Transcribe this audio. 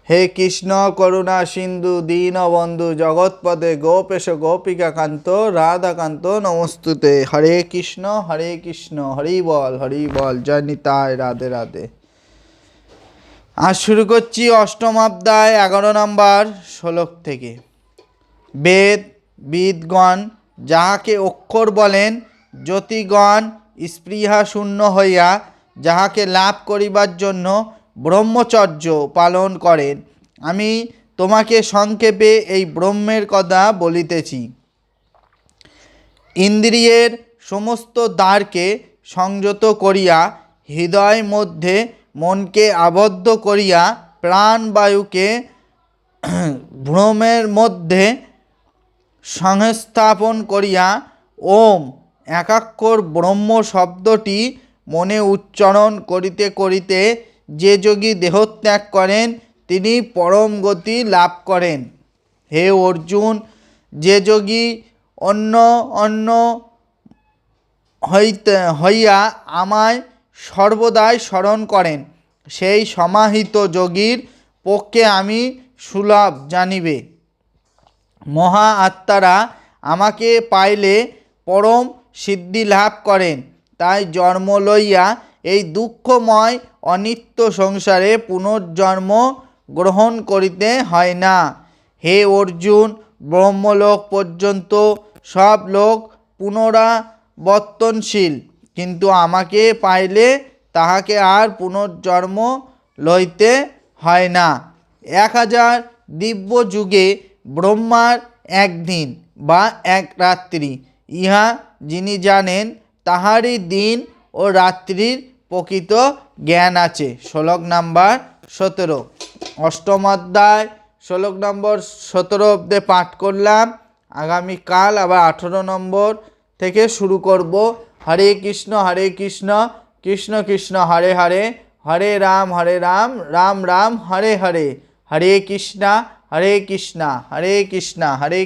হে কৃষ্ণ করুণা সিন্ধু দীনবন্ধু জগৎপদে গোপেশ গোপিকা কান্ত রাধাকান্ত নমস্তুতে। হরে কৃষ্ণ হরি বল জয় নিতাই রাধে রাধে। আজ শুরু করছি অষ্টম অধ্যায় 11 নম্বর শ্লোক থেকে। বিদগণ যাহাকে অক্ষর বলেন, জ্যোতিগণ স্পৃহা শূন্য হইয়া যাহাকে লাভ করিবার জন্য ব্রহ্মচর্য পালন করেন। আমি তোমাকে সংক্ষেপে এই ব্রহ্মের কথা বলিতেছি। ইন্দ্রিয়ের সমস্ত দ্বারকে সংযত করিয়া, হৃদয় মধ্যে মনকে আবদ্ধ করিয়া, প্রাণবায়ুকে ভ্রমের মধ্যে সংস্থাপন করিয়া ওম একাক্ষর ব্রহ্ম শব্দটি মনে উচ্চারণ করিতে করিতে যে যোগী দেহত্যাগ করেন তিনি পরম গতি লাভ করেন। হে অর্জুন, যে যোগী অন্য হইয়া আমায় সর্বদাই স্মরণ করেন, সেই সমাহিত যোগীর পক্ষে আমি সুলভ জানিবে। মহা আত্মারা আমাকে পাইলে পরম সিদ্ধি লাভ করেন। তাই জন্ম লইয়া এই দুঃখময় অনিত্য সংসারে পুনর্জন্ম গ্রহণ করিতে হয় না। হে অর্জুন, ব্রহ্মলোক পর্যন্ত সব লোক পুনরাবর্তনশীল, কিন্তু আমাকে পাইলে তাহাকে আর পুনর্জন্ম লইতে হয় না। 1000 দিব্য যুগে ব্রহ্মার একদিন বা এক রাত্রি, ইহা যিনি জানেন তাহারই দিন ও রাত্রির প্রকৃত জ্ঞান আছে। শ্লোক নম্বর 17। অষ্টম অধ্যায় শ্লোক নম্বর 17 অব্দে পাঠ করলাম। আগামীকাল আবার 18 নম্বর থেকে শুরু করব। হরে কৃষ্ণ কৃষ্ণ কৃষ্ণ হরে হরে, হরে রাম রাম রাম হরে হরে, হরে কৃষ্ণ হরে কৃষ্ণ হরে